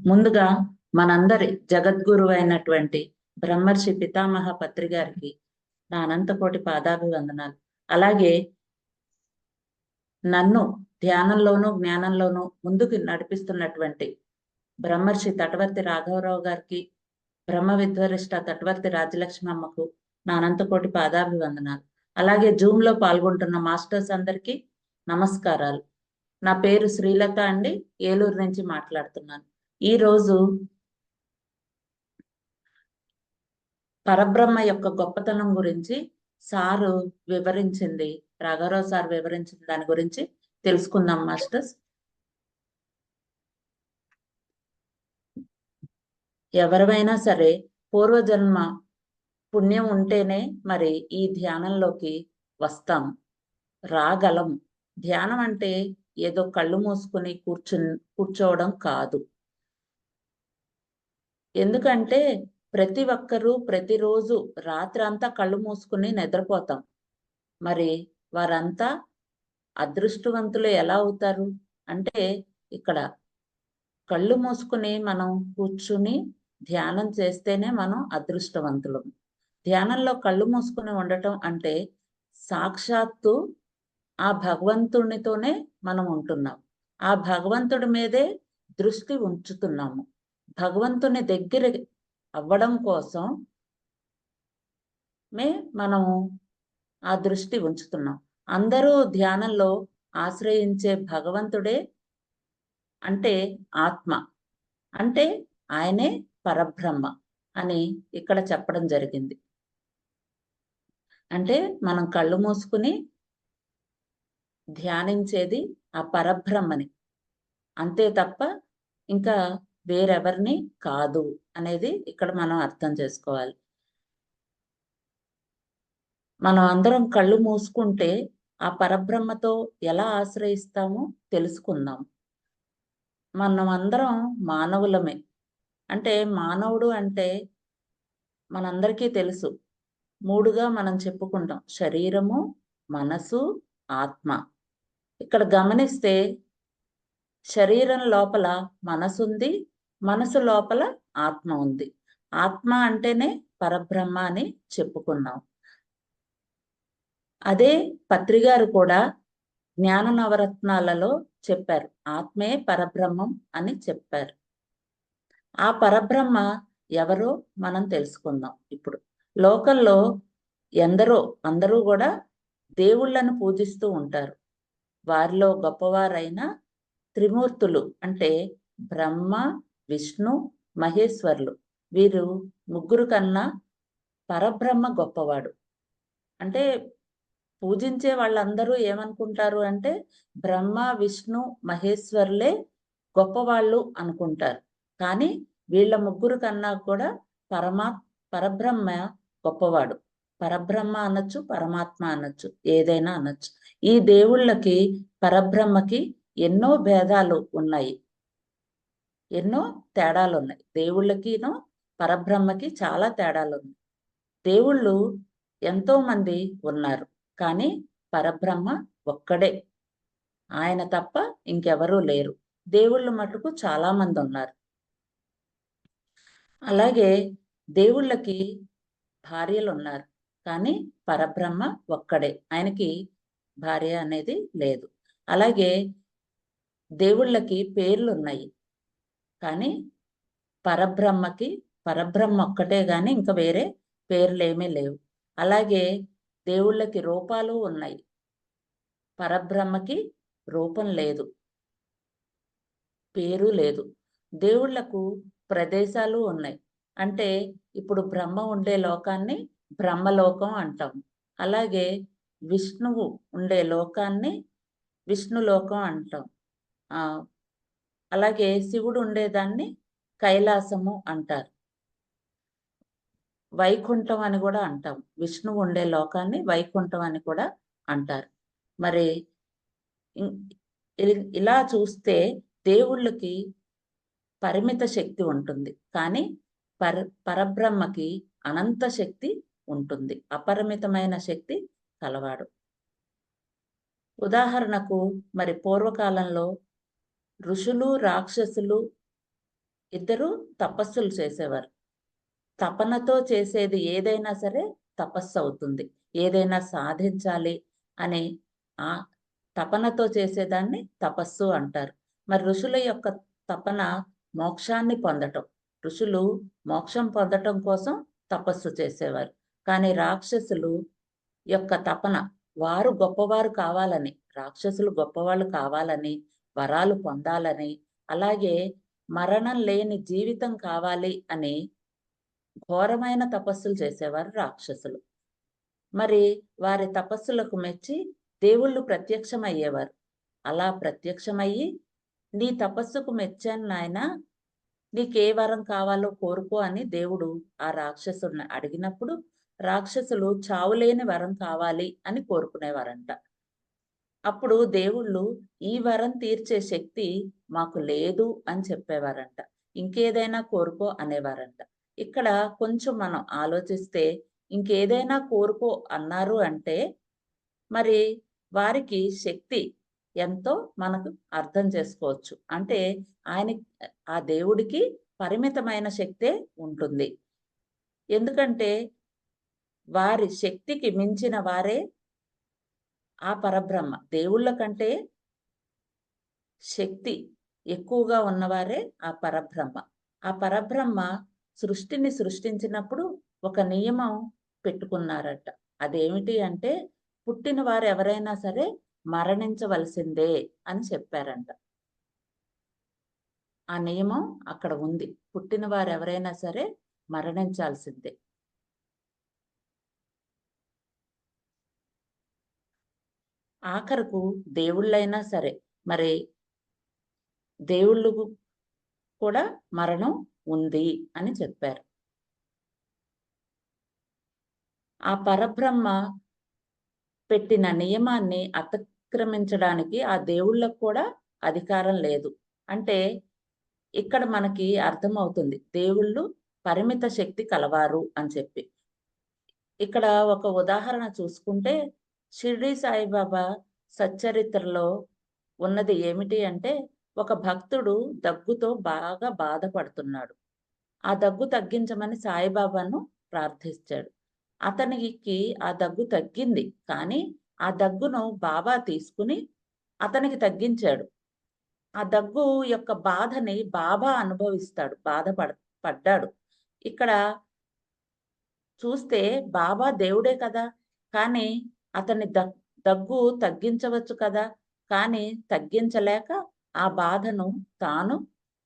ముందుగా మనందరి జగద్గురువు అయినటువంటి బ్రహ్మర్షి పితామహ పత్రి గారికి నా అనంతకోటి పాదాభివందనాలు. అలాగే నన్ను ధ్యానంలోనూ జ్ఞానంలోనూ ముందుకు నడిపిస్తున్నటువంటి బ్రహ్మర్షి తటవర్తి రాఘవరావు గారికి, బ్రహ్మ విద్వరిష్ట తటవర్తి రాజలక్ష్మమ్మకు నా అనంతకోటి పాదాభివందనాలు. అలాగే జూమ్ లో పాల్గొంటున్న మాస్టర్స్ అందరికీ నమస్కారాలు. నా పేరు శ్రీలత అండి, ఏలూరు నుంచి మాట్లాడుతున్నాను. ఈరోజు పరబ్రహ్మ యొక్క గొప్పతనం గురించి సారు వివరించింది, రాఘవరావు సార్ వివరించిన దాని గురించి తెలుసుకుందాం మాస్టర్స్. ఎవరైనా సరే పూర్వజన్మ పుణ్యం ఉంటేనే మరి ఈ ధ్యానంలోకి వస్తాం, రాగలం. ధ్యానం అంటే ఏదో కళ్ళు మూసుకుని కూర్చోవడం కాదు. ఎందుకంటే ప్రతి ఒక్కరూ ప్రతిరోజు రాత్రి అంతా కళ్ళు మూసుకుని నిద్రపోతాం. మరి వారంతా అదృష్టవంతులు ఎలా అవుతారు అంటే, ఇక్కడ కళ్ళు మూసుకుని మనం కూర్చుని ధ్యానం చేస్తేనే మనం అదృష్టవంతులం. ధ్యానంలో కళ్ళు మూసుకుని ఉండటం అంటే సాక్షాత్తు ఆ భగవంతునితోనే మనం ఉంటున్నాం. ఆ భగవంతుడి మీదే దృష్టి ఉంచుతున్నాము. భగవంతుని దగ్గర అవ్వడం కోసం మనము ఆ దృష్టి ఉంచుతున్నాం. అందరూ ధ్యానంలో ఆశ్రయించే భగవంతుడే అంటే ఆత్మ, అంటే ఆయనే పరబ్రహ్మ అని ఇక్కడ చెప్పడం జరిగింది. అంటే మనం కళ్ళు మూసుకుని ధ్యానించేది ఆ పరబ్రహ్మని, అంతే తప్ప ఇంకా వేరెవరిని కాదు అనేది ఇక్కడ మనం అర్థం చేసుకోవాలి. మనం అందరం కళ్ళు మూసుకుంటే ఆ పరబ్రహ్మతో ఎలా ఆశ్రయిస్తామో తెలుసుకుందాం. మనం అందరం మానవులమే. అంటే మానవుడు అంటే మనందరికీ తెలుసు, మూడుగా మనం చెప్పుకుంటాం: శరీరము, మనసు, ఆత్మ. ఇక్కడ గమనిస్తే శరీరం లోపల మనసు ఉంది, మనసు లోపల ఆత్మ ఉంది. ఆత్మ అంటేనే పరబ్రహ్మ అని చెప్పుకున్నాం. అదే పత్రిగారు కూడా జ్ఞాన నవరత్నాలలో చెప్పారు, ఆత్మే పరబ్రహ్మం అని చెప్పారు. ఆ పరబ్రహ్మ ఎవరో మనం తెలుసుకుందాం. ఇప్పుడు లోకంలో అందరూ కూడా దేవుళ్ళను పూజిస్తూ ఉంటారు. వారిలో గొప్పవారైన త్రిమూర్తులు అంటే బ్రహ్మ, విష్ణు, మహేశ్వరులు, వీరు ముగ్గురు కన్నా పరబ్రహ్మ గొప్పవాడు. అంటే పూజించే వాళ్ళందరూ ఏమనుకుంటారు అంటే బ్రహ్మ, విష్ణు, మహేశ్వరులే గొప్పవాళ్ళు అనుకుంటారు. కానీ వీళ్ళ ముగ్గురు కన్నా కూడా పరబ్రహ్మ గొప్పవాడు. పరబ్రహ్మ అనొచ్చు, పరమాత్మ అనొచ్చు, ఏదైనా అనొచ్చు. ఈ దేవుళ్ళకి పరబ్రహ్మకి ఎన్నో భేదాలు ఉన్నాయి, ఎన్నో తేడాలు ఉన్నాయి. దేవుళ్ళకినో పరబ్రహ్మకి చాలా తేడాలు ఉన్నాయి. దేవుళ్ళు ఎంతో మంది ఉన్నారు, కానీ పరబ్రహ్మ ఒక్కడే, ఆయన తప్ప ఇంకెవరూ లేరు. దేవుళ్ళు మటుకు చాలా మంది ఉన్నారు. అలాగే దేవుళ్ళకి భార్యలు ఉన్నారు, కానీ పరబ్రహ్మ ఒక్కడే, ఆయనకి భార్య అనేది లేదు. అలాగే దేవుళ్ళకి పేర్లు ఉన్నాయి, కానీ పరబ్రహ్మ ఒక్కటే గాని ఇంకా వేరే పేర్లు ఏమీ లేవు. అలాగే దేవుళ్ళకి రూపాలు ఉన్నాయి, పరబ్రహ్మకి రూపం లేదు, పేరు లేదు. దేవుళ్లకు ప్రదేశాలు ఉన్నాయి. అంటే ఇప్పుడు బ్రహ్మ ఉండే లోకాన్ని బ్రహ్మలోకం అంటాం. అలాగే విష్ణువు ఉండే లోకాన్ని విష్ణులోకం అంటాం. అలాగే శివుడు ఉండేదాన్ని కైలాసము అంటారు, వైకుంఠం అని కూడా అంటాం. విష్ణువు ఉండే లోకాన్ని వైకుంఠం అని కూడా అంటారు. మరి ఇలా చూస్తే దేవుళ్ళకి పరిమిత శక్తి ఉంటుంది, కానీ పరబ్రహ్మకి అనంత శక్తి ఉంటుంది, అపరిమితమైన శక్తి కలవాడు. ఉదాహరణకు మరి పూర్వకాలంలో ఋషులు, రాక్షసులు ఇద్దరు తపస్సులు చేసేవారు. తపనతో చేసేది ఏదైనా సరే తపస్సు అవుతుంది. ఏదైనా సాధించాలి అనే ఆ తపనతో చేసేదాన్ని తపస్సు అంటారు. మరి ఋషుల యొక్క తపన మోక్షాన్ని పొందటం. ఋషులు మోక్షం పొందటం కోసం తపస్సు చేసేవారు. కానీ రాక్షసులు యొక్క తపన వారు గొప్పవారు కావాలని, రాక్షసులు గొప్పవాళ్ళు కావాలని, వరాలు పొందాలని, అలాగే మరణం లేని జీవితం కావాలి అని ఘోరమైన తపస్సులు చేసేవారు రాక్షసులు. మరి వారి తపస్సులకు మెచ్చి దేవుళ్ళు ప్రత్యక్షమయ్యేవారు. అలా ప్రత్యక్షమయ్యి, నీ తపస్సుకు మెచ్చాను నాయనా, నీకే వరం కావాలో కోరుకో అని దేవుడు ఆ రాక్షసుడిని అడిగినప్పుడు, రాక్షసులు చావులేని వరం కావాలి అని కోరుకునేవారంట. అప్పుడు దేవుళ్ళు ఈ వరం తీర్చే శక్తి మాకు లేదు అని చెప్పేవారంట. ఇంకేదైనా కోరుకో అనేవారంట. ఇక్కడ కొంచెం మనం ఆలోచిస్తే ఇంకేదైనా కోరుకో అన్నారు అంటే మరి వారికి శక్తి ఎంతో మనకు అర్థం చేసుకోవచ్చు. అంటే ఆయన ఆ దేవుడికి పరిమితమైన శక్తే ఉంటుంది. ఎందుకంటే వారి శక్తికి మించిన వారే ఆ పరబ్రహ్మ. దేవుళ్ళ కంటే శక్తి ఎక్కువగా ఉన్నవారే ఆ పరబ్రహ్మ. ఆ పరబ్రహ్మ సృష్టిని సృష్టించినప్పుడు ఒక నియమం పెట్టుకున్నారట. అదేమిటి అంటే పుట్టిన వారు ఎవరైనా సరే మరణించవలసిందే అని చెప్పారంట. ఆ నియమం అక్కడ ఉంది. పుట్టిన వారు ఎవరైనా సరే మరణించాల్సిందే. ఆఖరకు దేవుళ్ళైనా సరే మరి దేవుళ్ళు కూడా మరణం ఉంది అని చెప్పారు. ఆ పరబ్రహ్మ పెట్టిన నియమాన్ని అతిక్రమించడానికి ఆ దేవుళ్ళకు కూడా అధికారం లేదు. అంటే ఇక్కడ మనకి అర్థమవుతుంది దేవుళ్ళు పరిమిత శక్తి కలవారు అని చెప్పి. ఇక్కడ ఒక ఉదాహరణ చూసుకుంటే షిరిడి సాయిబాబా సచ్చరిత్రలో ఉన్నది ఏమిటి అంటే ఒక భక్తుడు దగ్గుతో బాగా బాధపడుతున్నాడు. ఆ దగ్గు తగ్గించమని సాయిబాబాను ప్రార్థించాడు. అతనికి ఆ దగ్గు తగ్గింది. కానీ ఆ దగ్గును బాబా తీసుకుని అతనికి తగ్గించాడు. ఆ దగ్గు యొక్క బాధని బాబా అనుభవిస్తాడు. పడ్డాడు. ఇక్కడ చూస్తే బాబా దేవుడే కదా! కానీ అతని దగ్గు తగ్గించవచ్చు కదా! కానీ తగ్గించలేక ఆ బాధను తాను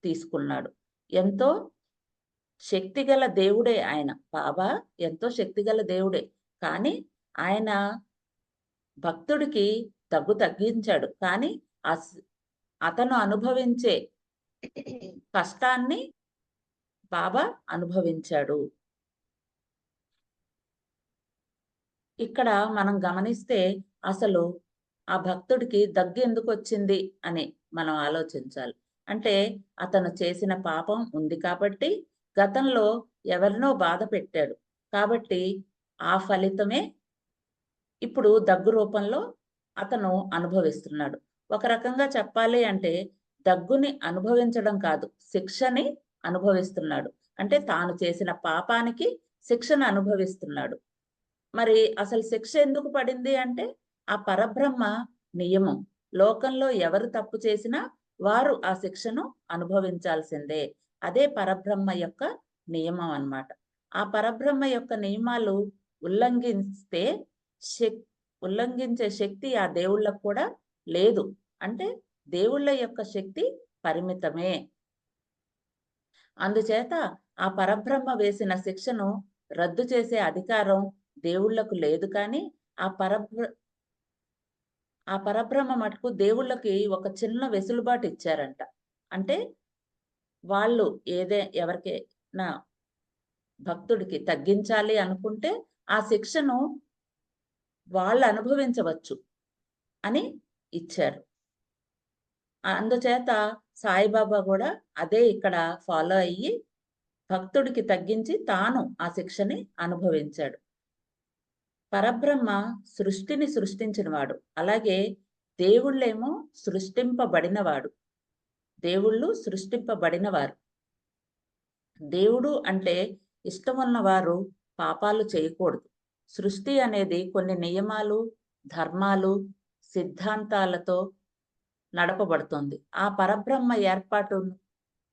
తీసుకున్నాడు. ఎంతో శక్తిగల దేవుడే ఆయన. బాబా ఎంతో శక్తిగల దేవుడే. కానీ ఆయన భక్తుడికి దగ్గు తగ్గించాడు. కానీ అతను అనుభవించే కష్టాన్ని బాబా అనుభవించాడు. ఇక్కడ మనం గమనిస్తే అసలు ఆ భక్తుడికి దగ్గు ఎందుకొచ్చింది అని మనం ఆలోచించాలి. అంటే అతను చేసిన పాపం ఉంది కాబట్టి గతంలో ఎవరినో బాధ పెట్టాడు. కాబట్టి ఆ ఫలితమే ఇప్పుడు దగ్గు రూపంలో అతను అనుభవిస్తున్నాడు. ఒక రకంగా చెప్పాలి అంటే దగ్గుని అనుభవించడం కాదు, శిక్షని అనుభవిస్తున్నాడు. అంటే తాను చేసిన పాపానికి శిక్షను అనుభవిస్తున్నాడు. మరి అసలు శిక్ష ఎందుకు పడింది అంటే ఆ పరబ్రహ్మ నియమం. లోకంలో ఎవరు తప్పు చేసినా వారు ఆ శిక్షను అనుభవించాల్సిందే. అదే పరబ్రహ్మ యొక్క నియమం అన్నమాట. ఆ పరబ్రహ్మ యొక్క నియమాలు ఉల్లంఘిస్తే ఉల్లంఘించే శక్తి ఆ దేవుళ్ళకు కూడా లేదు. అంటే దేవుళ్ళ యొక్క శక్తి పరిమితమే. అందుచేత ఆ పరబ్రహ్మ వేసిన శిక్షను రద్దు చేసే అధికారం దేవుళ్ళకు లేదు. కానీ ఆ పరబ్రహ్మ మటుకు దేవుళ్ళకి ఒక చిన్న వెసులుబాటు ఇచ్చారంట. అంటే వాళ్ళు ఎవరికైనా భక్తుడికి తగ్గించాలి అనుకుంటే ఆ శిక్షను వాళ్ళు అనుభవించవచ్చు అని ఇచ్చారు. అందుచేత సాయిబాబా కూడా అదే ఇక్కడ ఫాలో అయ్యి భక్తుడికి తగ్గించి తాను ఆ శిక్షని అనుభవించాడు. పరబ్రహ్మ సృష్టిని సృష్టించినవాడు. అలాగే దేవుళ్ళేమో సృష్టింపబడినవాడు. దేవుళ్ళు సృష్టింపబడినవారు. దేవుడు అంటే ఇష్టం ఉన్నవారు పాపాలు చేయకూడదు. సృష్టి అనేది కొన్ని నియమాలు, ధర్మాలు, సిద్ధాంతాలతో నడపబడుతుంది. ఆ పరబ్రహ్మ ఏర్పాటును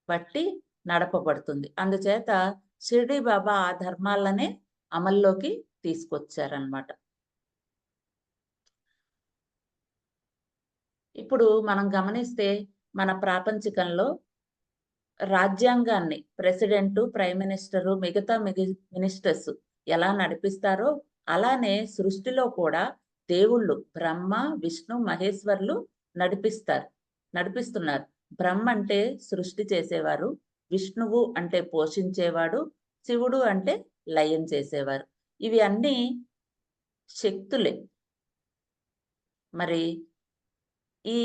బట్టి నడపబడుతుంది. అందుచేత షిరిడీ బాబా ఆ ధర్మాలనే అమల్లోకి తీసుకొచ్చారన్నమాట. ఇప్పుడు మనం గమనిస్తే మన ప్రాపంచికంలో రాజ్యాంగాన్ని ప్రెసిడెంటు, ప్రైమ్ మినిస్టరు, మిగతా మినిస్టర్స్ ఎలా నడిపిస్తారో అలానే సృష్టిలో కూడా దేవుళ్ళు బ్రహ్మ, విష్ణు, మహేశ్వర్లు నడిపిస్తున్నారు. బ్రహ్మ అంటే సృష్టి చేసేవారు, విష్ణువు అంటే పోషించేవాడు, శివుడు అంటే లయం చేసేవారు. ఇవి అన్నీ శక్తులే. మరి ఈ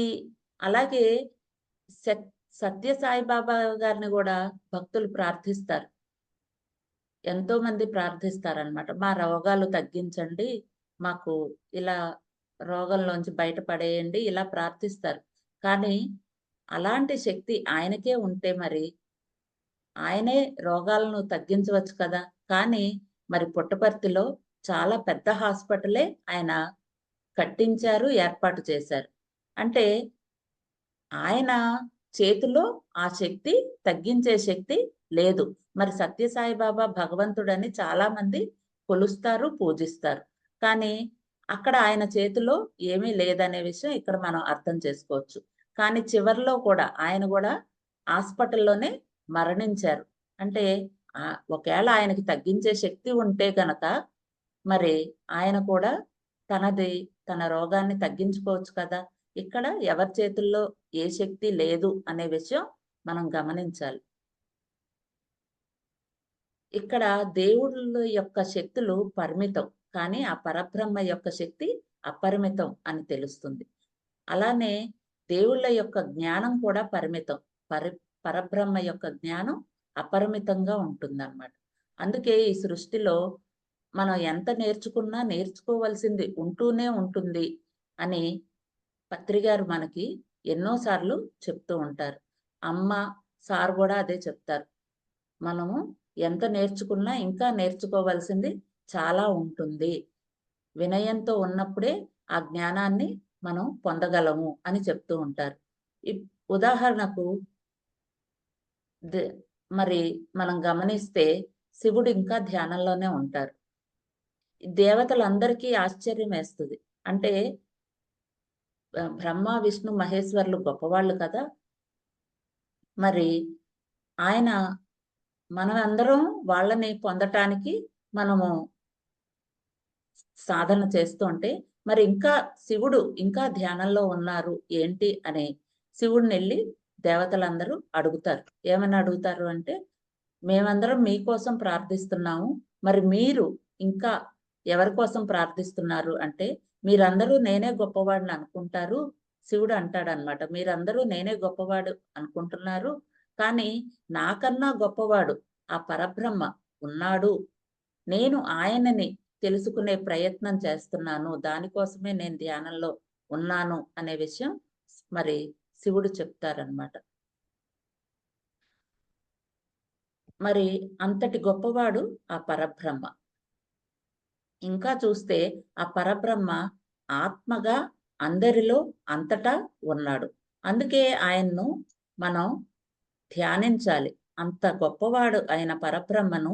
అలాగే సత్య సాయిబాబా గారిని కూడా భక్తులు ప్రార్థిస్తారు. ఎంతో మంది ప్రార్థిస్తారనమాట. మా రోగాలు తగ్గించండి, మాకు ఇలా రోగంలోంచి బయటపడేయండి, ఇలా ప్రార్థిస్తారు. కానీ అలాంటి శక్తి ఆయనకే ఉంటే మరి ఆయనే రోగాలను తగ్గించవచ్చు కదా! కానీ మరి పుట్టపర్తిలో చాలా పెద్ద హాస్పిటలే ఆయన కట్టించారు, ఏర్పాటు చేశారు. అంటే ఆయన చేతిలో ఆ శక్తి, తగ్గించే శక్తి లేదు. మరి సత్యసాయి బాబా భగవంతుడని చాలామంది కొలుస్తారు, పూజిస్తారు. కానీ అక్కడ ఆయన చేతిలో ఏమీ లేదనే విషయం ఇక్కడ మనం అర్థం చేసుకోవచ్చు. కానీ చివర్లో కూడా ఆయన గూడా హాస్పిటల్‌లోనే మరణించారు. అంటే ఒకేళ ఆయనకి తగ్గించే శక్తి ఉంటే గనక మరి ఆయన కూడా తన రోగాన్ని తగ్గించుకోవచ్చు కదా! ఇక్కడ ఎవరి చేతుల్లో ఏ శక్తి లేదు అనే విషయం మనం గమనించాలి. ఇక్కడ దేవుళ్ళ యొక్క శక్తులు పరిమితం. కానీ ఆ పరబ్రహ్మ యొక్క శక్తి అపరిమితం అని తెలుస్తుంది. అలానే దేవుళ్ళ యొక్క జ్ఞానం కూడా పరిమితం. పరి పరబ్రహ్మ యొక్క జ్ఞానం అపరిమితంగా ఉంటుందన్నమాట. అందుకే ఈ సృష్టిలో మనం ఎంత నేర్చుకున్నా నేర్చుకోవాల్సింది ఉంటూనే ఉంటుంది అని పత్రిగారు మనకి ఎన్నో సార్లు చెప్తూ ఉంటారు. అమ్మ, సార్ కూడా అదే చెప్తారు. మనము ఎంత నేర్చుకున్నా ఇంకా నేర్చుకోవాల్సింది చాలా ఉంటుంది. వినయంతో ఉన్నప్పుడే ఆ జ్ఞానాన్ని మనం పొందగలము అని చెప్తూ ఉంటారు. ఉదాహరణకు మరి మనం గమనిస్తే శివుడు ఇంకా ధ్యానంలోనే ఉంటారు. దేవతలందరికీ ఆశ్చర్యం వేస్తది. అంటే బ్రహ్మ, విష్ణు, మహేశ్వర్లు గొప్పవాళ్ళు కదా! మరి ఆయన మనమందరం వాళ్ళని పొందటానికి మనము సాధన చేస్తూ ఉంటే, మరి ఇంకా శివుడు ఇంకా ధ్యానంలో ఉన్నారు ఏంటి అని శివుడినెళ్ళి దేవతలందరూ అడుగుతారు. ఏమని అడుగుతారు అంటే, మేమందరం మీకోసం ప్రార్థిస్తున్నాము. మరి మీరు ఇంకా ఎవరి కోసం ప్రార్థిస్తున్నారు అంటే, మీరందరూ నేనే గొప్పవాడిని అనుకుంటారు. శివుడు అంటాడనమాట. మీరందరూ నేనే గొప్పవాడు అనుకుంటున్నారు. కానీ నాకన్నా గొప్పవాడు ఆ పరబ్రహ్మ ఉన్నాడు. నేను ఆయనని తెలుసుకునే ప్రయత్నం చేస్తున్నాను. దానికోసమే నేను ధ్యానంలో ఉన్నాను అనే విషయం మరి శివుడు చెప్తారనమాట. మరి అంతటి గొప్పవాడు ఆ పరబ్రహ్మ. ఇంకా చూస్తే ఆ పరబ్రహ్మ ఆత్మగా అందరిలో అంతటా ఉన్నాడు. అందుకే ఆయన్ను మనం ధ్యానించాలి. అంత గొప్పవాడు అయిన పరబ్రహ్మను,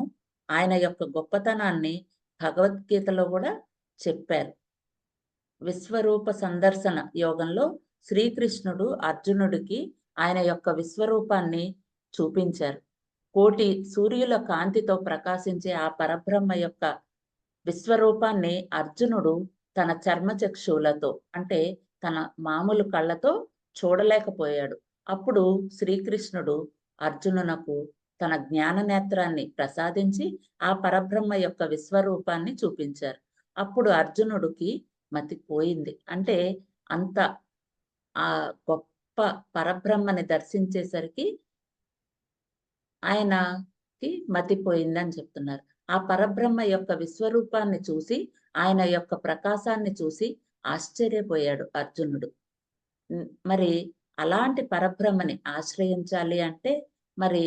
ఆయన యొక్క గొప్పతనాన్ని భగవద్గీతలో కూడా చెప్పారు. విశ్వరూప సందర్శన యోగంలో శ్రీకృష్ణుడు అర్జునుడికి ఆయన యొక్క విశ్వరూపాన్ని చూపించారు. కోటి సూర్యుల కాంతితో ప్రకాశించే ఆ పరబ్రహ్మ యొక్క విశ్వరూపాన్ని అర్జునుడు తన చర్మచక్షువులతో అంటే తన మామూలు కళ్ళతో చూడలేకపోయాడు. అప్పుడు శ్రీకృష్ణుడు అర్జునునకు తన జ్ఞాన నేత్రాన్ని ప్రసాదించి ఆ పరబ్రహ్మ యొక్క విశ్వరూపాన్ని చూపించారు. అప్పుడు అర్జునుడికి మతిపోయింది. అంటే అంత ఆ గొప్ప పరబ్రహ్మని దర్శించేసరికి ఆయనకి మతిపోయిందని చెప్తున్నారు. ఆ పరబ్రహ్మ యొక్క విశ్వరూపాన్ని చూసి, ఆయన యొక్క ప్రకాశాన్ని చూసి ఆశ్చర్యపోయాడు అర్జునుడు. మరి అలాంటి పరబ్రహ్మని ఆశ్రయించాలి అంటే మరి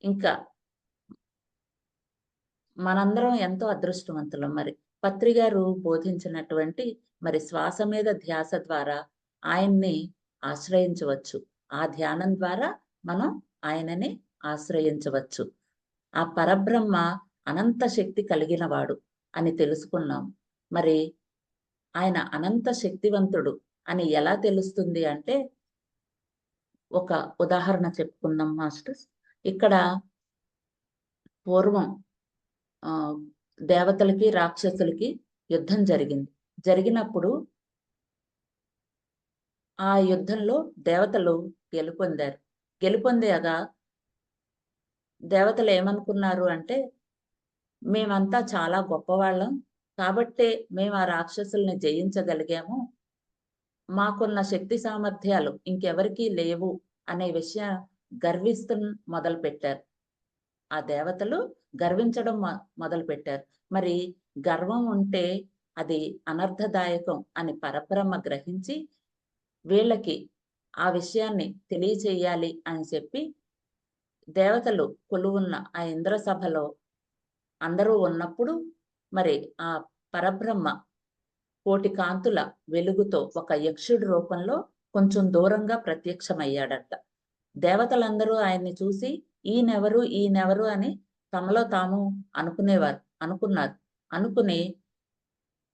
ఇంకా మనందరం ఎంతో అదృష్టవంతులం మరి. పత్రి గారు బోధించినటువంటి మరి శ్వాస మీద ధ్యాస ద్వారా ఆయన్ని ఆశ్రయించవచ్చు. ఆ ధ్యానం ద్వారా మనం ఆయనని ఆశ్రయించవచ్చు. ఆ పరబ్రహ్మ అనంత శక్తి కలిగినవాడు అని తెలుసుకున్నాం. మరి ఆయన అనంత శక్తివంతుడు అని ఎలా తెలుస్తుంది అంటే, ఒక ఉదాహరణ చెప్పుకుందాం మాస్టర్స్. ఇక్కడ పూర్వం దేవతలకి, రాక్షసులకి యుద్ధం జరిగింది. జరిగినప్పుడు ఆ యుద్ధంలో దేవతలు గెలుపొందారు. గెలుపొందాక దేవతలు ఏమనుకున్నారు అంటే, మేమంతా చాలా గొప్పవాళ్ళం. కాబట్టే మేము ఆ రాక్షసుల్ని జయించగలిగాము. మాకున్న శక్తి సామర్థ్యాలు ఇంకెవరికీ లేవు అనే విషయం గర్విస్తూ మొదలుపెట్టారు. ఆ దేవతలు గర్వించడం మొదలుపెట్టారు. మరి గర్వం ఉంటే అది అనర్థదాయకం అని పరబ్రహ్మ గ్రహించి వీళ్ళకి ఆ విషయాన్ని తెలియచేయాలి అని చెప్పి దేవతలు కొలువున్న ఆ ఇంద్ర సభలో అందరూ ఉన్నప్పుడు మరి ఆ పరబ్రహ్మ కోటి కాంతుల వెలుగుతో ఒక యక్షుడి రూపంలో కొంచెం దూరంగా ప్రత్యక్షమయ్యాడట. దేవతలందరూ ఆయన్ని చూసి ఈయనెవరు అని తమలో తాము అనుకున్నారు. అనుకుని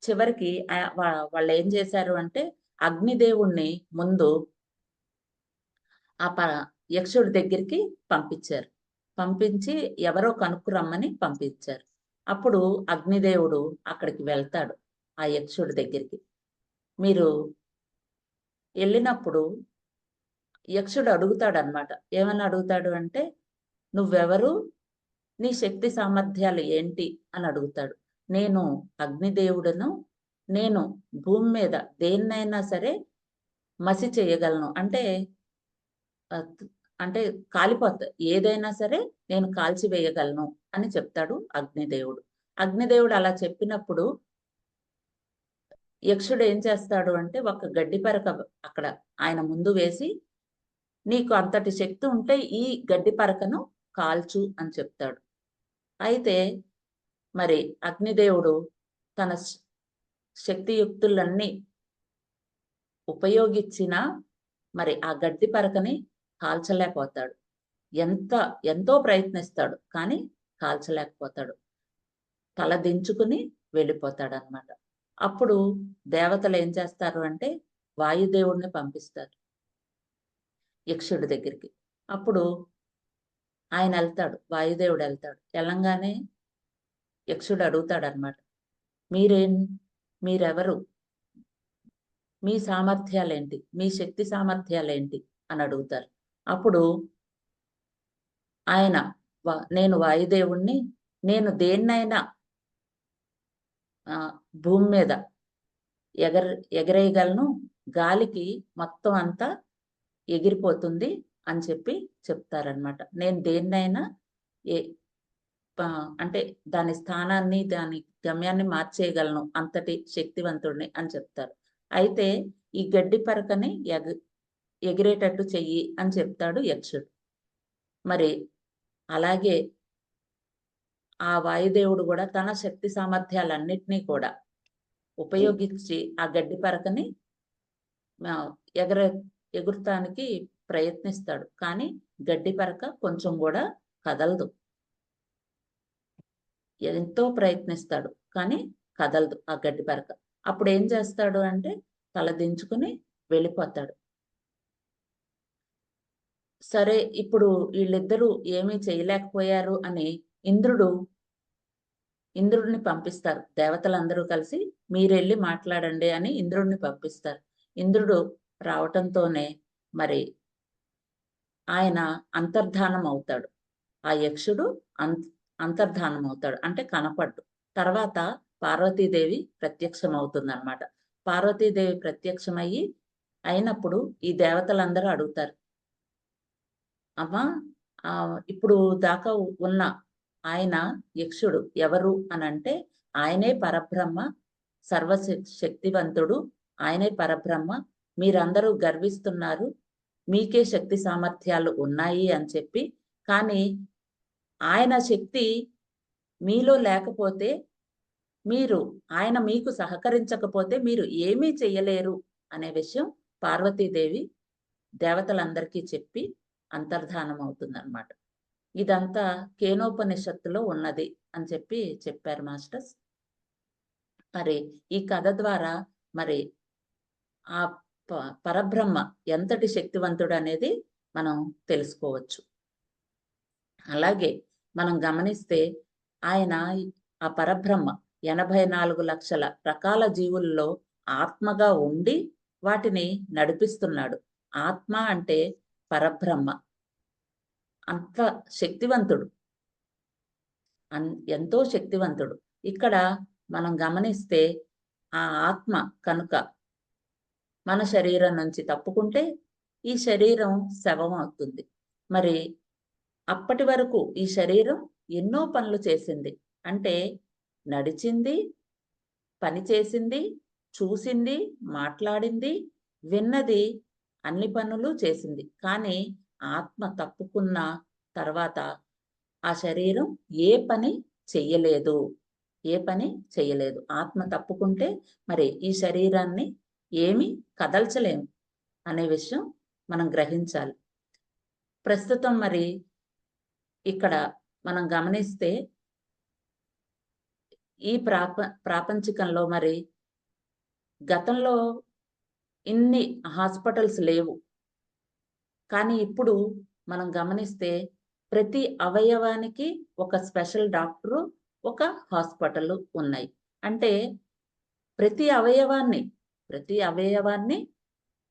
చివరికి వాళ్ళు ఏం చేశారు అంటే, అగ్నిదేవుణ్ణి ముందు ఆ యక్షుడి దగ్గరికి పంపించారు. పంపించి ఎవరో కనుక్కురమ్మని పంపించారు. అప్పుడు అగ్నిదేవుడు అక్కడికి వెళ్తాడు ఆ యక్షుడి దగ్గరికి. మీరు వెళ్ళినప్పుడు యక్షుడు అడుగుతాడనమాట. ఏమని అడుగుతాడు అంటే, నువ్వెవరు? నీ శక్తి సామర్థ్యాలు ఏంటి అని అడుగుతాడు. నేను అగ్నిదేవుడను. నేను భూమి మీద దేన్నైనా సరే మసి చేయగలను. అంటే కాలిపోతా ఏదైనా సరే నేను కాల్చివేయగలను అని చెప్తాడు అగ్నిదేవుడు. అగ్నిదేవుడు అలా చెప్పినప్పుడు యక్షుడు ఏం చేస్తాడు అంటే, ఒక గడ్డి పరక అక్కడ ఆయన ముందు వేసి, నీకు అంతటి శక్తి ఉంటే ఈ గడ్డి పరకను కాల్చు అని చెప్తాడు. అయితే మరి అగ్నిదేవుడు తన శక్తియుక్తులన్నీ ఉపయోగించినా మరి ఆ గడ్డి పరకని కాల్చలేకపోతాడు. ఎంతో ప్రయత్నిస్తాడు కానీ కాల్చలేకపోతాడు. తల దించుకుని వెళ్ళిపోతాడనమాట. అప్పుడు దేవతలు ఏం చేస్తారు అంటే, వాయుదేవుడిని పంపిస్తారు యక్షుడి దగ్గరికి. అప్పుడు ఆయన వెళ్తాడు, వాయుదేవుడు వెళ్తాడు. వెళ్ళంగానే యక్షుడు అడుగుతాడనమాట, మీరెవరు? మీ సామర్థ్యాలేంటి? మీ శక్తి సామర్థ్యాలేంటి అని అడుగుతారు. అప్పుడు ఆయన నేను వాయుదేవుణ్ణి, నేను దేన్నైనా భూమి మీద ఎగరేయగలను, గాలికి మొత్తం అంతా ఎగిరిపోతుంది అని చెప్తారనమాట. నేను దేన్నైనా అంటే దాని స్థానాన్ని, దాని గమ్యాన్ని మార్చేయగలను, అంతటి శక్తివంతుడిని అని చెప్తారు. అయితే ఈ గడ్డి పరకని ఎగిరేటట్టు చెయ్యి అని చెప్తాడు యక్షుడు. మరి అలాగే ఆ వాయుదేవుడు కూడా తన శక్తి సామర్థ్యాలన్నిటినీ కూడా ఉపయోగించి ఆ గడ్డి పరకని ఎగురటానికి ప్రయత్నిస్తాడు. కానీ గడ్డి పరక కొంచెం కూడా కదలదు. ఎంతో ప్రయత్నిస్తాడు కానీ కదలదు ఆ గడ్డి పరక. అప్పుడు ఏం చేస్తాడు అంటే, తల దించుకుని వెళ్ళిపోతాడు. సరే, ఇప్పుడు వీళ్ళిద్దరూ ఏమీ చేయలేకపోయారు అని ఇంద్రుడిని పంపిస్తారు. దేవతలందరూ కలిసి మీరెళ్ళి మాట్లాడండి అని ఇంద్రుడిని పంపిస్తారు. ఇంద్రుడు రావటంతోనే మరి ఆయన అంతర్ధానం అవుతాడు. ఆ యక్షుడు అంతర్ధానం అవుతాడు, అంటే కనపడ్డు. తర్వాత పార్వతీదేవి ప్రత్యక్షమవుతుందన్నమాట. పార్వతీదేవి ప్రత్యక్షమయ్యి అయినప్పుడు ఈ దేవతలందరూ అడుగుతారు, అమ్మా ఇప్పుడు దాకా ఉన్న ఆయన యక్షుడు ఎవరు అని అంటే, ఆయనే పరబ్రహ్మ, సర్వశక్తివంతుడు, ఆయనే పరబ్రహ్మ. మీరందరూ గర్విస్తున్నారు, మీకే శక్తి సామర్థ్యాలు ఉన్నాయి అని చెప్పి. కానీ ఆయన శక్తి మీలో లేకపోతే మీరు ఆయన మీకు సహకరించకపోతే మీరు ఏమీ చెయ్యలేరు అనే విషయం పార్వతీదేవి దేవతలందరికీ చెప్పి అంతర్ధానం అవుతుందన్నమాట. ఇదంతా కేనోపనిషత్తులో ఉన్నది అని చెప్పారు మాస్టర్స్. మరి ఈ కథ ద్వారా మరి ఆ పరబ్రహ్మ ఎంతటి శక్తివంతుడు అనేది మనం తెలుసుకోవచ్చు. అలాగే మనం గమనిస్తే ఆయన ఆ పరబ్రహ్మ 84 లక్షల రకాల జీవుల్లో ఆత్మగా ఉండి వాటిని నడిపిస్తున్నాడు. ఆత్మ అంటే పరబ్రహ్మ. అంత శక్తివంతుడు, ఎంతో శక్తివంతుడు. ఇక్కడ మనం గమనిస్తే ఆ ఆత్మ కనుక మన శరీరం నుంచి తప్పుకుంటే ఈ శరీరం శవం అవుతుంది. మరి అప్పటి వరకు ఈ శరీరం ఎన్నో పనులు చేసింది. అంటే నడిచింది, పని చేసింది, చూసింది, మాట్లాడింది, విన్నది, అన్ని పనులు చేసింది. కానీ ఆత్మ తప్పుకున్న తర్వాత ఆ శరీరం ఏ పని చెయ్యలేదు. ఆత్మ తప్పుకుంటే మరి ఈ శరీరాన్ని ఏమి కదల్చలేము అనే విషయం మనం గ్రహించాలి. ప్రస్తుతం మరి ఇక్కడ మనం గమనిస్తే ఈ ప్రాపంచికంలో మరి గతంలో ఇన్ని హాస్పిటల్స్ లేవు. కానీ ఇప్పుడు మనం గమనిస్తే ప్రతి అవయవానికి ఒక స్పెషల్ డాక్టరు, ఒక హాస్పిటల్ ఉన్నాయి. అంటే ప్రతి అవయవాన్ని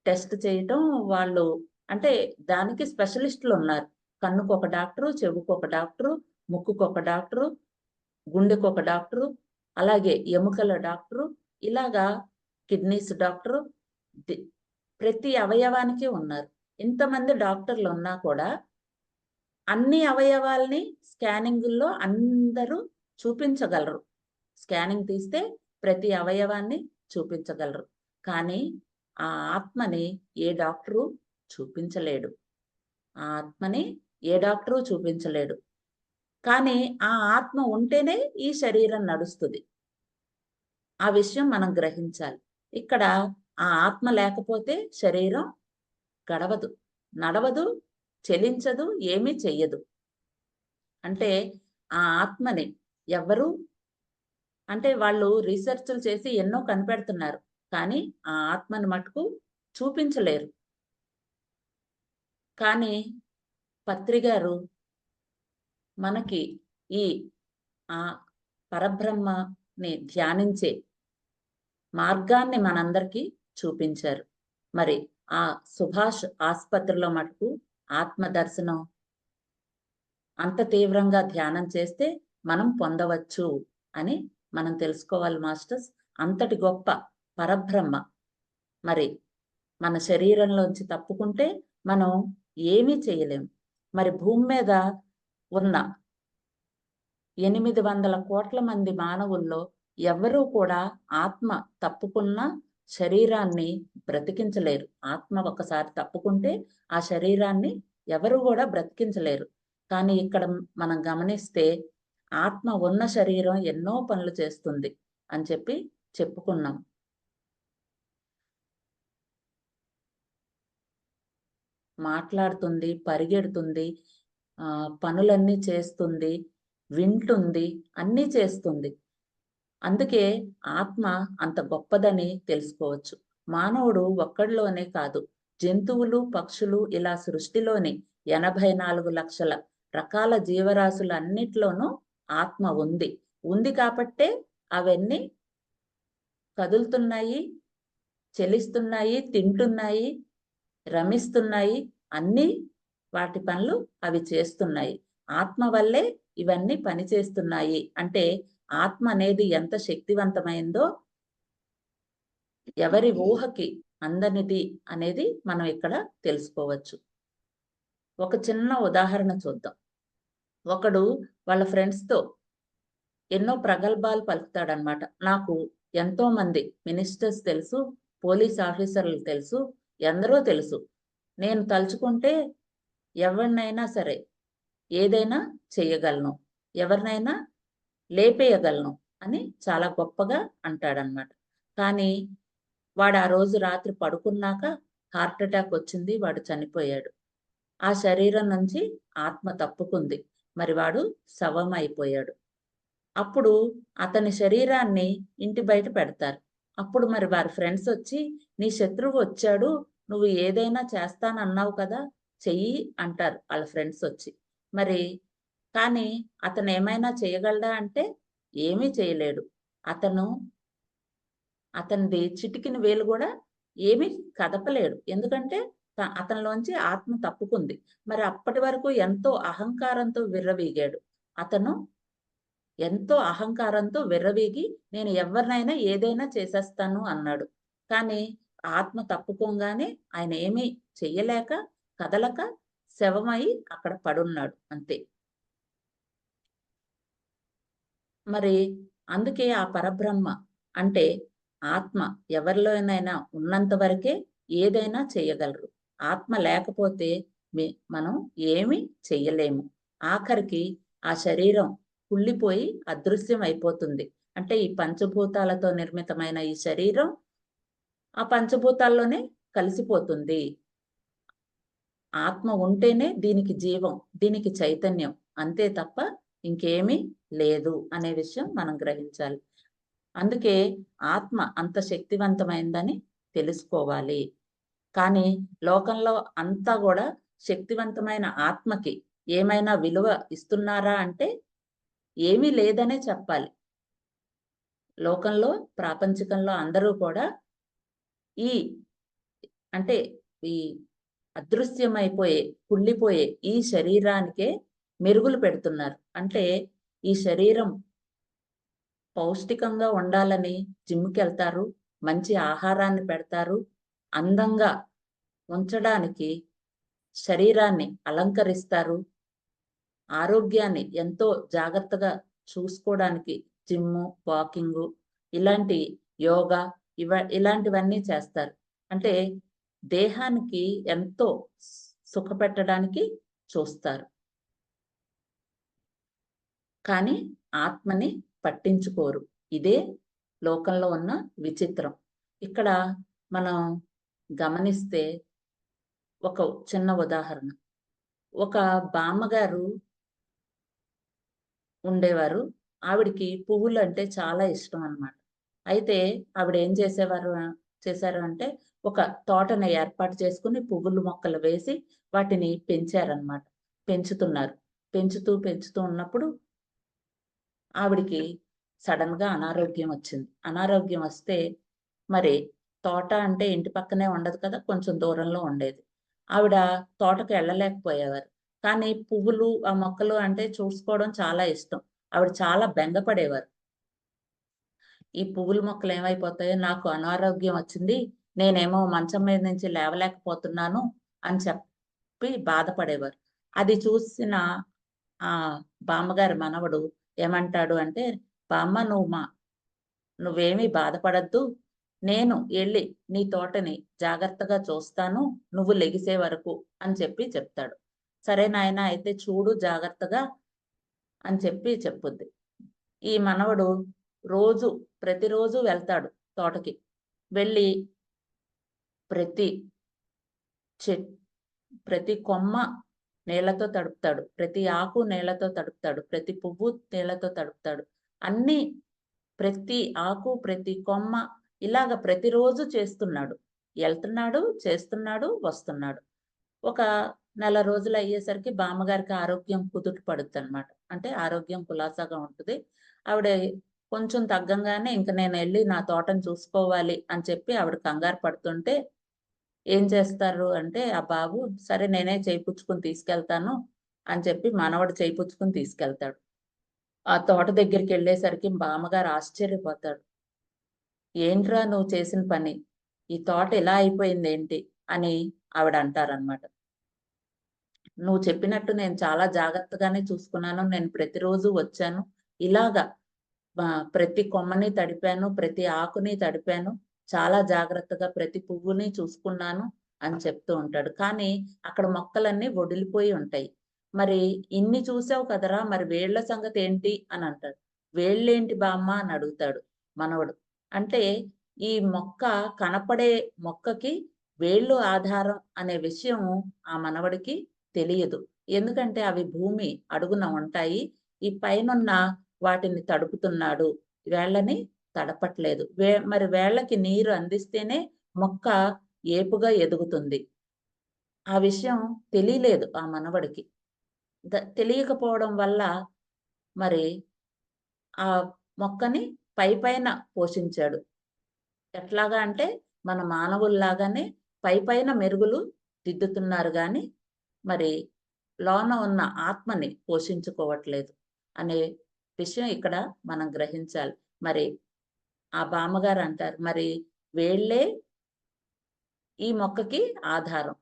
టెస్ట్ చేయటం వాళ్ళు, అంటే దానికి స్పెషలిస్టులు ఉన్నారు. కన్నుకు ఒక డాక్టరు, చెవుకు ఒక డాక్టరు, ముక్కుకు ఒక డాక్టరు, గుండెకు ఒక డాక్టరు, అలాగే ఎముకల డాక్టరు, ఇలాగా కిడ్నీస్ డాక్టరు, ప్రతి అవయవానికి ఉన్నారు. ఇంతమంది డాక్టర్లు ఉన్నా కూడా అన్ని అవయవాల్ని స్కానింగుల్లో అందరూ చూపించగలరు. స్కానింగ్ తీస్తే ప్రతి అవయవాన్ని చూపించగలరు. కానీ ఆ ఆత్మని ఏ డాక్టరు చూపించలేడు. కానీ ఆ ఆత్మ ఉంటేనే ఈ శరీరం నడుస్తుంది. ఆ విషయం మనం గ్రహించాలి. ఇక్కడ ఆ ఆత్మ లేకపోతే శరీరం గడవదు, నడవదు, చెలించదు, ఏమీ చెయ్యదు. అంటే ఆ ఆత్మని ఎవ్వరూ, అంటే వాళ్ళు రీసెర్చ్లు చేసి ఎన్నో కనిపెడుతున్నారు. కానీ ఆ ఆత్మని మటుకు చూపించలేరు. కానీ పత్రి గారు మనకి ఈ ఆ పరబ్రహ్మని ధ్యానించే మార్గాన్ని మనందరికీ చూపించారు. మరి ఆ సుభాష్ ఆసుపత్రిలో మటుకు ఆత్మ దర్శనం అంత తీవ్రంగా ధ్యానం చేస్తే మనం పొందవచ్చు అని మనం తెలుసుకోవాలి మాస్టర్స్. అంతటి గొప్ప పరబ్రహ్మ మరి మన శరీరంలోంచి తప్పుకుంటే మనం ఏమీ చేయలేము. మరి భూమి మీద ఉన్న 800 కోట్ల మంది మానవుల్లో ఎవరూ కూడా ఆత్మ తప్పుకున్న శరీరాన్ని బ్రతికించలేరు. ఆత్మ ఒకసారి తప్పుకుంటే ఆ శరీరాన్ని ఎవరు కూడా బ్రతికించలేరు. కానీ ఇక్కడ మనం గమనిస్తే ఆత్మ ఉన్న శరీరం ఎన్నో పనులు చేస్తుంది అని చెప్పుకున్నాం. మాట్లాడుతుంది, పరిగెడుతుంది, పనులన్నీ చేస్తుంది, వింటుంది, అన్నీ చేస్తుంది. అందుకే ఆత్మ అంత గొప్పదని తెలుసుకోవచ్చు. మానవుడు ఒక్కడిలోనే కాదు, జంతువులు, పక్షులు, ఇలా సృష్టిలోని 84 లక్షల రకాల జీవరాశులన్నిట్లోనూ ఆత్మ ఉంది కాబట్టే అవన్నీ కదులుతున్నాయి, చెలిస్తున్నాయి, తింటున్నాయి, రమిస్తున్నాయి, అన్నీ వాటి పనులు అవి చేస్తున్నాయి. ఆత్మ వల్లే ఇవన్నీ పనిచేస్తున్నాయి. అంటే ఆత్మ అనేది ఎంత శక్తివంతమైందో ఎవరి ఊహకి అందనిది అనేది మనం ఇక్కడ తెలుసుకోవచ్చు. ఒక చిన్న ఉదాహరణ చూద్దాం. ఒకడు వాళ్ళ ఫ్రెండ్స్తో ఎన్నో ప్రగల్భాలు పలుకుతాడనమాట. నాకు ఎంతో మంది మినిస్టర్స్ తెలుసు, పోలీస్ ఆఫీసర్లు తెలుసు, ఎందరో తెలుసు. నేను తలుచుకుంటే ఎవరినైనా సరే ఏదైనా చెయ్యగలను, ఎవరినైనా లేపేయగలను అని చాలా గొప్పగా అంటాడనమాట. కానీ వాడు ఆ రోజు రాత్రి పడుకున్నాక హార్ట్ అటాక్ వచ్చింది. వాడు చనిపోయాడు. ఆ శరీరం నుంచి ఆత్మ తప్పుకుంది. మరి వాడు శవమైపోయాడు. అప్పుడు అతని శరీరాన్ని ఇంటి బయట పెడతారు. అప్పుడు మరి వారి ఫ్రెండ్స్ వచ్చి, "నీ శత్రువు వచ్చాడు. నువ్వు ఏదైనా చేస్తానన్నావు కదా! చెయ్యి" అంటారు ఆళ్ళ ఫ్రెండ్స్ వచ్చి. మరి కానీ అతను ఏమైనా చేయగలడా అంటే ఏమీ చేయలేడు. అతను అతనిది చిటికిన వేలు గూడా ఏమీ కదపలేడు. ఎందుకంటే అతనిలోంచి ఆత్మ తప్పుకుంది. మరి అప్పటి వరకు ఎంతో అహంకారంతో విర్రవీగాడు. అతను ఎంతో అహంకారంతో విర్రవీగి నేను ఎవరినైనా ఏదైనా చేసేస్తాను అన్నాడు. కానీ ఆత్మ తప్పుకోంగానే ఆయన ఏమీ చెయ్యలేక, కదలక శవమై అక్కడ పడున్నాడు అంతే. మరి అందుకే ఆ పరబ్రహ్మ అంటే ఆత్మ ఎవరిలోనైనా ఉన్నంత వరకే ఏదైనా చేయగలరు. ఆత్మ లేకపోతే మనం ఏమి చెయ్యలేము. ఆఖరికి ఆ శరీరం కుళ్ళిపోయి అదృశ్యం అయిపోతుంది. అంటే ఈ పంచభూతాలతో నిర్మితమైన ఈ శరీరం ఆ పంచభూతాల్లోనే కలిసిపోతుంది. ఆత్మ ఉంటేనే దీనికి జీవం, దీనికి చైతన్యం. అంతే తప్ప ఇంకేమీ లేదు అనే విషయం మనం గ్రహించాలి. అందుకే ఆత్మ అంత శక్తివంతమైందని తెలుసుకోవాలి. కానీ లోకంలో అంతా గూడా శక్తివంతమైన ఆత్మకి ఏమైనా విలువ ఇస్తున్నారా అంటే ఏమీ లేదనే చెప్పాలి. లోకంలో, ప్రాపంచికంలో అందరూ కూడా ఈ అంటే ఈ అదృశ్యమైపోయే, కుళ్ళిపోయే ఈ శరీరానికే మెరుగులు పెడుతున్నారు. అంటే ఈ శరీరం పౌష్టికంగా ఉండాలని జిమ్‌కెళ్తారు. మంచి ఆహారాన్ని పెడతారు. అందంగా ఉంచడానికి శరీరాన్ని అలంకరిస్తారు. ఆరోగ్యాన్ని ఎంతో జాగ్రత్తగా చూసుకోవడానికి జిమ్ము, వాకింగు ఇలాంటి యోగా ఇలాంటివన్నీ చేస్తారు. అంటే దేహానికి ఎంతో సుఖపెట్టడానికి చూస్తారు. కానీ ఆత్మని పట్టించుకోరు. ఇదే లోకంలో ఉన్న విచిత్రం. ఇక్కడ మనం గమనిస్తే ఒక చిన్న ఉదాహరణ. ఒక బామ్మగారు ఉండేవారు. ఆవిడకి పువ్వులంటే చాలా ఇష్టం అన్నమాట. అయితే ఆవిడ ఏం చేశారు అంటే ఒక తోటని ఏర్పాటు చేసుకొని పువ్వుల మొక్కలు వేసి వాటిని పెంచారన్నమాట. పెంచుతున్నారు. పెంచుతూ ఉన్నప్పుడు ఆవిడకి సడెన్‌గా అనారోగ్యం వచ్చింది. అనారోగ్యం వస్తే మరి తోట అంటే ఇంటి పక్కనే ఉండదు కదా! కొంచెం దూరంలో ఉండేది. ఆవిడ తోటకి ఎళ్ళలేకపోయేవారు. కానీ పువ్వులు, ఆ మొక్కలు అంటే చూసుకోవడం చాలా ఇష్టం. ఆవిడ చాలా బెంగపడేవారు. ఈ పువ్వుల మొక్కలు ఏమైపోతాయో, నాకు అనారోగ్యం వచ్చింది. నేనేమో మంచం మీద నుంచి లేవలేకపోతున్నాను అని చెప్పి బాధపడేవారు. అది చూసిన బామ్మగారి మనవడు ఏమంటాడు అంటే, "బామ్మ నువ్వేమీ బాధపడొద్దు. నేను ఎళ్లి నీ తోటని జాగ్రత్తగా చూస్తాను. నువ్వు లెగిసే వరకు" అని చెప్తాడు. "సరే నాయనా అయితే చూడు జాగ్రత్తగా" అని చెప్పుద్ది. ఈ మనవడు రోజు ప్రతిరోజు వెళ్తాడు తోటకి. వెళ్ళి ప్రతి చెట్ ప్రతి కొమ్మ నీళ్ళతో తడుపుతాడు. ప్రతి ఆకు నీళ్ళతో తడుపుతాడు. ప్రతి పువ్వు నీళ్ళతో తడుపుతాడు. అన్నీ ప్రతి ఆకు, ప్రతి కొమ్మ ఇలాగ ప్రతిరోజు చేస్తున్నాడు. ఎళ్తున్నాడు, చేస్తున్నాడు, వస్తున్నాడు. ఒక నెల రోజులయ్యేసరికి బామ్మగారికి ఆరోగ్యం కుదుట పడుద్దనమాట. అంటే ఆరోగ్యం కులాసాగా ఉంటది. ఆవిడ కొంచెం తగ్గంగానే ఇంక నేనెళ్ళి నా తోటని చూసుకోవాలి అని చెప్పి ఆవిడ కంగారు పడుతుంటే ఏం చేస్తారు అంటే ఆ బాబు, "సరే నేనే చేయిపుచ్చుకొని తీసుకెళ్తాను" అని చెప్పి మనవడు చేయిపుచ్చుకొని తీసుకెళ్తాడు. ఆ తోట దగ్గరికెళ్ళేసరికి బామ్మగారు ఆశ్చర్యపోతాడు. "ఏంట్రా నువ్వు చేసిన పని? ఈ తోట ఇలా అయిపోయిందేంటి?" అని ఆవిడ అంటారనమాట. "నువ్వు చెప్పినట్టు నేను చాలా జాగ్రత్తగానే చూసుకున్నాను. నేను ప్రతిరోజు వచ్చాను. ఇలాగ ప్రతి కొమ్మని తడిపాను. ప్రతి ఆకుని తడిపాను. చాలా జాగ్రత్తగా ప్రతి పువ్వుని చూసుకున్నాను" అని చెప్తూ ఉంటాడు. కానీ అక్కడ మొక్కలన్నీ వడిలిపోయి ఉంటాయి. "మరి ఇన్ని చూసావు కదరా! మరి వేళ్ళ సంగతేంటి?" అని అంటాడు. వేళ్ళేంటి బామ్మ అని అడుగుతాడు మనవడు. అంటే ఈ మొక్క కనపడే మొక్కకి వేళ్ళు ఆధారం అనే విషయం ఆ మనవడికి తెలియదు. ఎందుకంటే అవి భూమి అడుగున ఉంటాయి. ఈ పైనున్న వాటిని తడుపుతున్నాడు. వేళ్ళని తడపట్లేదు. మరి వేళ్ళకి నీరు అందిస్తేనే మొక్క ఏపుగా ఎదుగుతుంది. ఆ విషయం తెలియలేదు ఆ మనవడికి. తెలియకపోవడం వల్ల మరి ఆ మొక్కని పైపైన పోషించాడు. ఎట్లాగా అంటే మన మానవుల్లాగానే పైపైన మెరుగులు దిద్దుతున్నారు గాని, మరి లోన ఉన్న ఆత్మని పోషించుకోవట్లేదు అనే విషయం ఇక్కడ మనం గ్రహించాలి. మరి ఆ బామ్మగారు అంటారు, మరి వేళ్ళే ఈ మొక్కకి ఆధారం.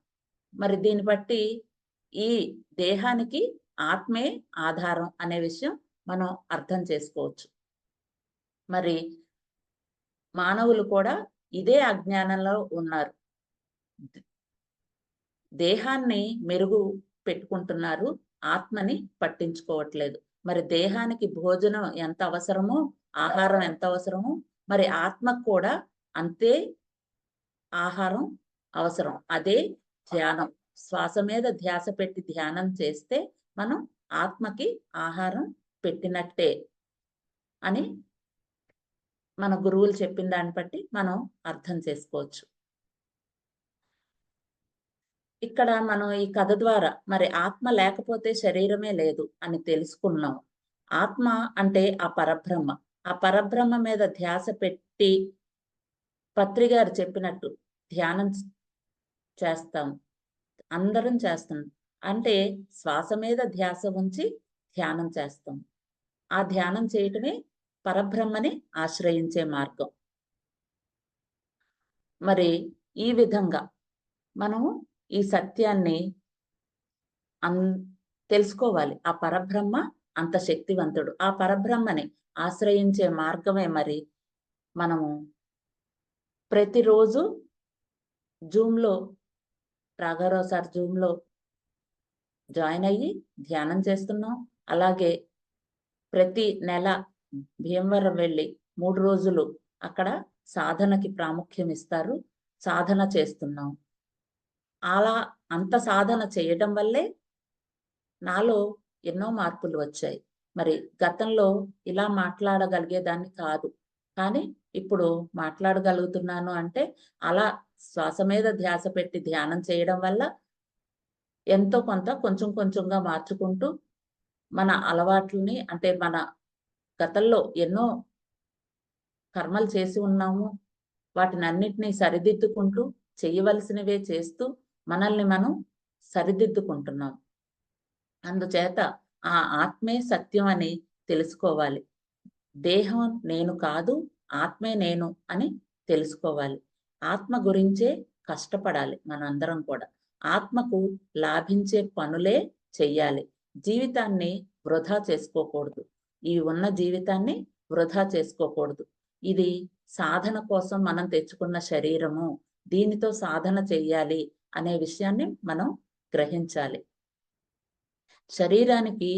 మరి దీన్ని బట్టి ఈ దేహానికి ఆత్మే ఆధారం అనే విషయం మనం అర్థం చేసుకోవచ్చు. మరి మానవులు కూడా ఇదే అజ్ఞానంలో ఉన్నారు. దేహాన్ని మెరుగు పెట్టుకుంటున్నారు. ఆత్మని పట్టించుకోవట్లేదు. మరి దేహానికి భోజనం ఎంత అవసరమో, ఆహారం ఎంత అవసరమో, మరి ఆత్మకు కూడా అంతే ఆహారం అవసరం. అదే ధ్యానం. శ్వాస మీద ధ్యాస పెట్టి ధ్యానం చేస్తే మనం ఆత్మకి ఆహారం పెట్టినట్టే అని మన గురువులు చెప్పిన దాన్ని బట్టి మనం అర్థం చేసుకోవచ్చు. ఇక్కడ మనం ఈ కథ ద్వారా మరి ఆత్మ లేకపోతే శరీరమే లేదు అని తెలుసుకున్నాం. ఆత్మ అంటే ఆ పరబ్రహ్మ. ఆ పరబ్రహ్మ మీద ధ్యాస పెట్టి పత్రి గారు చెప్పినట్టు ధ్యానం చేస్తాం. అందరం చేస్తాం. అంటే శ్వాస మీద ధ్యాస ఉంచి ధ్యానం చేస్తాం. ఆ ధ్యానం చేయటమే పరబ్రహ్మని ఆశ్రయించే మార్గం. మరి ఈ విధంగా మనము ఈ సత్యాన్ని తెలుసుకోవాలి. ఆ పరబ్రహ్మ అంత శక్తివంతుడు. ఆ పరబ్రహ్మని ఆశ్రయించే మార్గమే మరి మనము ప్రతిరోజు జూమ్‌లో రాఘవరావు సార్ జూమ్‌లో జాయిన్ అయ్యి ధ్యానం చేస్తున్నాం. అలాగే ప్రతి నెల భీమవరం వెళ్ళి 3 రోజులు అక్కడ సాధనకి ప్రాముఖ్యం ఇస్తారు. సాధన చేస్తున్నాం. అలా అంత సాధన చేయటం వల్లే నాలో ఎన్నో మార్పులు వచ్చాయి. మరి గతంలో ఇలా మాట్లాడగలిగేదాన్ని కాదు. కానీ ఇప్పుడు మాట్లాడగలుగుతున్నాను అంటే అలా శ్వాస మీద ధ్యాస పెట్టి ధ్యానం చేయడం వల్ల ఎంతో కొంత కొంచెం కొంచెంగా మార్చుకుంటూ మన అలవాట్లని అంటే మన గతంలో ఎన్నో కర్మలు చేసి ఉన్నాము. వాటినన్నిటిని సరిదిద్దుకుంటూ చేయవలసినవే చేస్తూ మనల్ని మనం సరిదిద్దుకుంటున్నాం. అందుచేత ఆ ఆత్మే సత్యం అని తెలుసుకోవాలి. దేహం నేను కాదు, ఆత్మే నేను అని తెలుసుకోవాలి. ఆత్మ గురించే కష్టపడాలి మనందరం కూడా. ఆత్మకు లాభించే పనులే చెయ్యాలి. జీవితాన్ని వృధా చేసుకోకూడదు. ఈ ఉన్న జీవితాన్ని వృధా చేసుకోకూడదు. ఇది సాధన కోసం మనం తెచ్చుకున్న శరీరము. దీనితో సాధన చెయ్యాలి అనే విషయాన్ని మనం గ్రహించాలి. శరీరానికి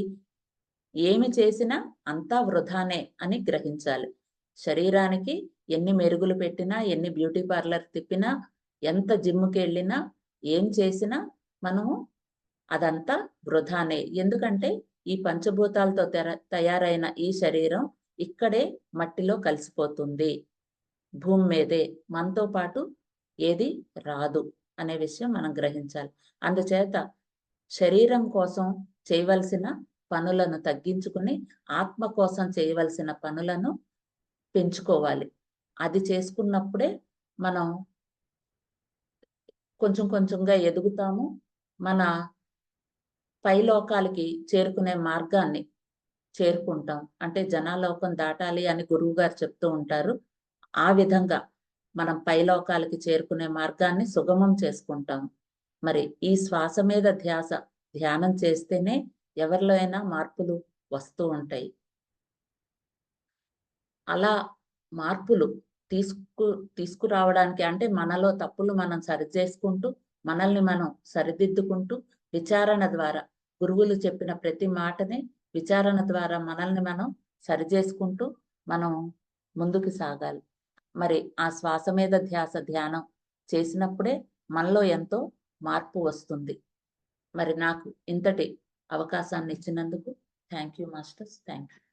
ఏమి చేసినా అంతా వృధానే అని గ్రహించాలి. శరీరానికి ఎన్ని మెరుగులు పెట్టినా, ఎన్ని బ్యూటీ పార్లర్ తిప్పినా, ఎంత జిమ్‌కెళ్ళినా, ఏం చేసినా మనము అదంతా వృధానే. ఎందుకంటే ఈ పంచభూతాలతో తయారైన ఈ శరీరం ఇక్కడే మట్టిలో కలిసిపోతుంది. భూమి మీదే మనతో పాటు ఏది రాదు అనే విషయం మనం గ్రహించాలి. అందుచేత శరీరం కోసం చేయవలసిన పనులను తగ్గించుకుని ఆత్మ కోసం చేయవలసిన పనులను పెంచుకోవాలి. అది చేసుకున్నప్పుడే మనం కొంచెం కొంచెంగా ఎదుగుతాము. మన పైలోకాలకి చేరుకునే మార్గాన్ని చేరుకుంటాం. అంటే జనాలోకం దాటాలి అని గురువుగారు చెప్తూ ఉంటారు. ఆ విధంగా మనం పైలోకాలకి చేరుకునే మార్గాన్ని సుగమం చేసుకుంటాం. మరి ఈ శ్వాస మీద ధ్యాస ధ్యానం చేస్తేనే ఎవరిలో అయినా మార్పులు వస్తూ ఉంటాయి. అలా మార్పులు తీసుకురావడానికి అంటే మనలో తప్పులు మనం సరిచేసుకుంటూ, మనల్ని మనం సరిదిద్దుకుంటూ, విచారణ ద్వారా గురువులు చెప్పిన ప్రతి మాటని విచారణ ద్వారా మనల్ని మనం సరిచేసుకుంటూ మనం ముందుకు సాగాలి. మరి ఆ శ్వాస మీద ధ్యానం చేసినప్పుడే మనలో ఎంతో మార్పు వస్తుంది. మరి నాకు ఇంతటి అవకాశాన్ని ఇచ్చినందుకు thank you masters. Thank you.